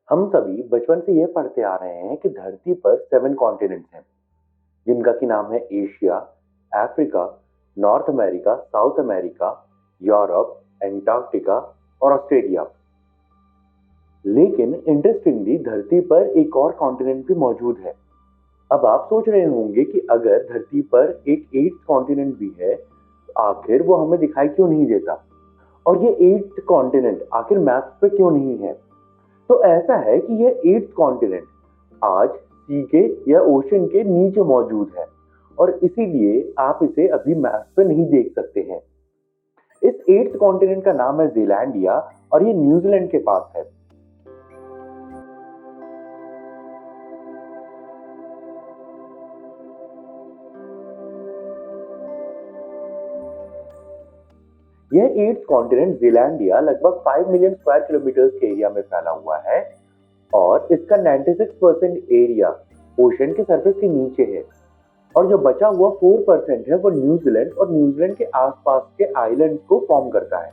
हम सभी बचपन से यह पढ़ते आ रहे हैं कि धरती पर 7 कॉन्टिनेंट्स हैं, जिनका की नाम है Asia, Africa, north America, south America, Europe, Antarctica और ऑस्ट्रेलिया। लेकिन इंटरेस्टिंगली धरती पर एक और कॉन्टिनेंट भी मौजूद है। अब आप सोच रहे होंगे कि अगर धरती पर एक 8th कॉन्टिनेंट भी है, तो आखिर वो हमें दिखाई क्यों नहीं देता? और ये 8th कॉन्टिनेंट आखिर मैप पे क्यों नहीं है? तो ऐसा है कि यह 8th कॉन्टिनेंट आज सी के या ओशन के नीचे मौजूद है और इसीलिए आप इसे अभी मैप पे नहीं देख सकते हैं। इस 8th कॉन्टिनेंट का नाम है जीलैंडिया और ये न्यूजीलैंड के पास है। यह 8th कॉन्टिनेंट जीलैंडिया लगभग 5 मिलियन स्क्वायर किलोमीटर के एरिया में फैला हुआ है और इसका 96% एरिया ओशन के सरफेस के नीचे है और जो बचा हुआ 4% है वो न्यूजीलैंड और न्यूजीलैंड के आसपास के आइलैंड्स को फॉर्म करता है।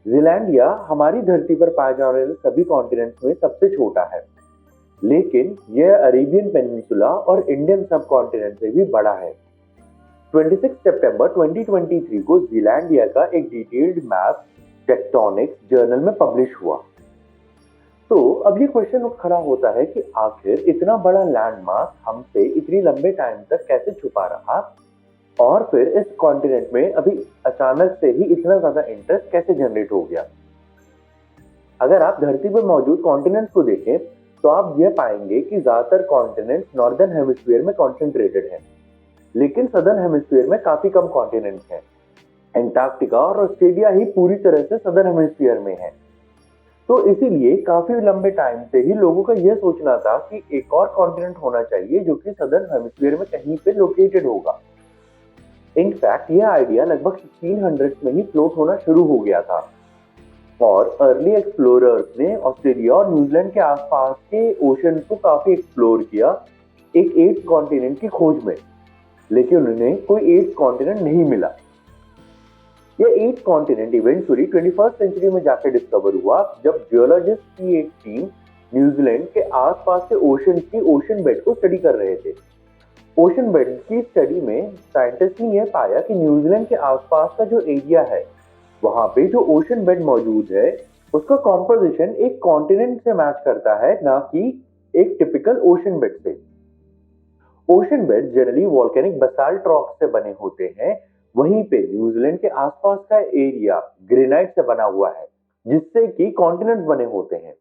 जीलैंडिया हमारी धरती पर पाए जाने वाले सभी कॉन्टिनेंट्स में सबसे छोटा है, लेकिन यह अरेबियन पेनिनसुला और इंडियन सब कॉन्टिनेंट से भी बड़ा है। 26 सितंबर 2023 को जीलैंडिया का एक डिटेल्ड मैप टेक्टोनिक्स जर्नल में पब्लिश हुआ। तो अब ये क्वेश्चन खड़ा होता है कि आखिर इतना बड़ा लैंडमार्क हमसे इतनी लंबे टाइम तक कैसे छुपा रहा और फिर इस कॉन्टिनेंट में अभी अचानक से ही इतना ज्यादा इंटरेस्ट कैसे जनरेट हो गया? अगर आप धरती पर मौजूद कॉन्टिनेंट्स को देखें तो आप यह पाएंगे कि ज्यादातर कॉन्टिनेंट्स नॉर्दर्न हेमिस्फीयर में कॉन्सेंट्रेटेड हैं, लेकिन सदर्न हेमिस्फीयर में काफी कम कॉन्टिनेंट्स हैं। एंटार्क्टिका और ऑस्ट्रेलिया ही पूरी तरह से सदर्न हेमिस्फीयर में है। तो इसीलिए काफी लंबे टाइम से ही लोगों का यह सोचना था कि एक और कॉन्टिनेंट होना चाहिए जो कि सदर्न हेमिस्फीयर में कहीं पे लोकेटेड होगा। इनफैक्ट यह आइडिया लगभग 1600 में ही फ्लोट होना शुरू हो गया था और अर्ली एक्सप्लोरर्स ने ऑस्ट्रेलिया और न्यूजीलैंड के आसपास के ओशन को काफी एक्सप्लोर किया एक 8th कॉन्टिनेंट की खोज में, लेकिन उन्हें कोई 8th कॉन्टिनेंट नहीं मिला। यह 8th continent eventually 21st century में जाकर डिस्कवर हुआ जब जियोलॉजिस्ट की एक टीम न्यूजीलैंड के आसपास के ओशन की ओशन बेड को स्टडी कर रहे थे। ओशन बेड की स्टडी में साइंटिस्ट ने यह पाया कि न्यूजीलैंड के आसपास का जो एरिया है वहां पे जो ओशन बेड मौजूद है उसका कॉम्पोजिशन एक कॉन्टिनेंट से मैच करता है, ना कि एक टिपिकल ओशन बेड से। Ocean bed generally volcanic basalt rock से बने होते हैं, वहीं पे न्यूजीलैंड के आसपास का एरिया ग्रेनाइट से बना हुआ है जिससे कि कॉन्टिनेंट्स बने होते हैं।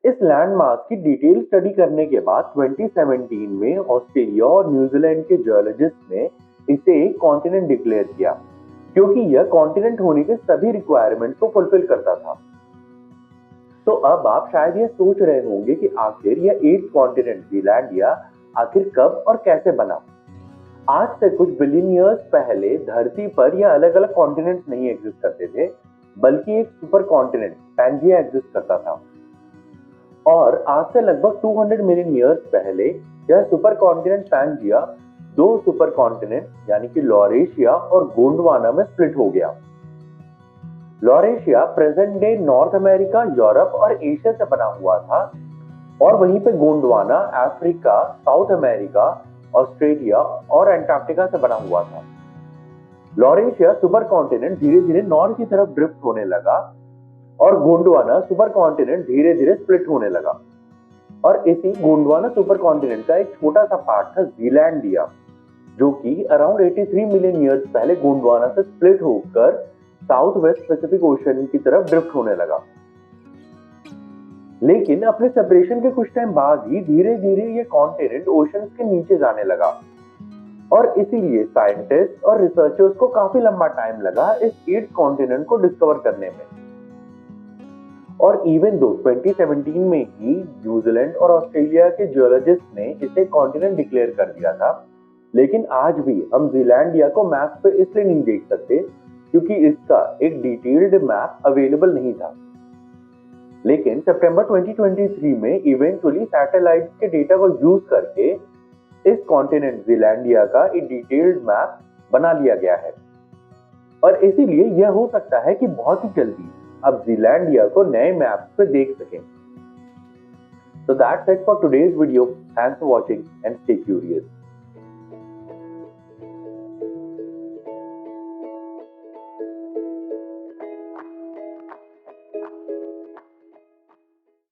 इस लैंडमार्क की डिटेल स्टडी करने के बाद 2017 में ऑस्ट्रेलिया और न्यूजीलैंड के जियोलॉजिस्ट ने इसे एक कॉन्टिनेंट डिक्लेयर किया क्योंकि यह कॉन्टिनेंट होने के सभी रिक्वायरमेंट्स को फुलफिल करता था। तो अब आप शायद यह सोच रहे होंगे कि आखिर यह 8th कॉन्टिनेंट जीलैंडिया आखिर कब और कैसे बना? आज से कुछ बिलियन ईयर्स पहले धरती पर यह अलग अलग कॉन्टिनेंट्स नहीं एग्जिस्ट करते थे, बल्कि एक सुपर कॉन्टिनेंट पैंजिया एग्जिस्ट करता था और आज से लगभग 200 मिलियन ईयर्स पहले यह सुपर कॉन्टिनेंट पैंजिया दो सुपर कॉन्टिनेंट यानी कि लॉरेशिया और गोंडवाना में स्प्लिट हो गया। Laurasia present day north America, Europe और एशिया से बना हुआ था और वहीं पे Gondwana Africa, south America, Australia और एंटार्क्टिका से बना हुआ था। लॉरेशिया सुपर कॉन्टिनेंट धीरे धीरे नॉर्थ की तरफ ड्रिफ्ट होने लगा और गोंडवाना सुपर कॉन्टिनेंट धीरे धीरे स्प्लिट होने लगा और इसी गोंडवाना सुपर कॉन्टिनेंट का एक छोटा सा पार्ट था जीलैंडिया, जो कि अराउंड 83 मिलियन ईयर्स पहले गोंडवाना से स्प्लिट होकर साउथ वेस्ट पैसिफिक ओशन की तरफ ड्रिफ्ट होने लगा। लेकिन अपने सेपरेशन के कुछ टाइम बाद ही धीरे धीरे ये कॉन्टिनेंट ओशंस के नीचे जाने लगा और इसीलिए साइंटिस्ट और रिसर्चर्स को काफी लंबा टाइम लगा इस 8th कॉन्टिनेंट को डिस्कवर करने में। और इवन दो 2017 में ही न्यूजीलैंड और ऑस्ट्रेलिया के जियोलॉजिस्ट ने इसे कॉन्टिनेंट डिक्लेयर कर दिया था, लेकिन आज भी हम जीलैंडिया को मैप पे इसलिए नहीं देख सकते क्योंकि इसका एक डिटेल्ड मैप अवेलेबल नहीं था। लेकिन सितंबर 2023 में इवेंचुअली सैटेलाइट के डेटा को यूज करके इस कॉन्टिनेंट जीलैंडिया का एक डिटेल्ड मैप बना लिया गया है और इसीलिए यह हो सकता है कि बहुत ही जल्दी आप ज़ीलैंडिया को नए मैप पे देख सकें। So that's it for today's video. Thanks for watching and stay curious.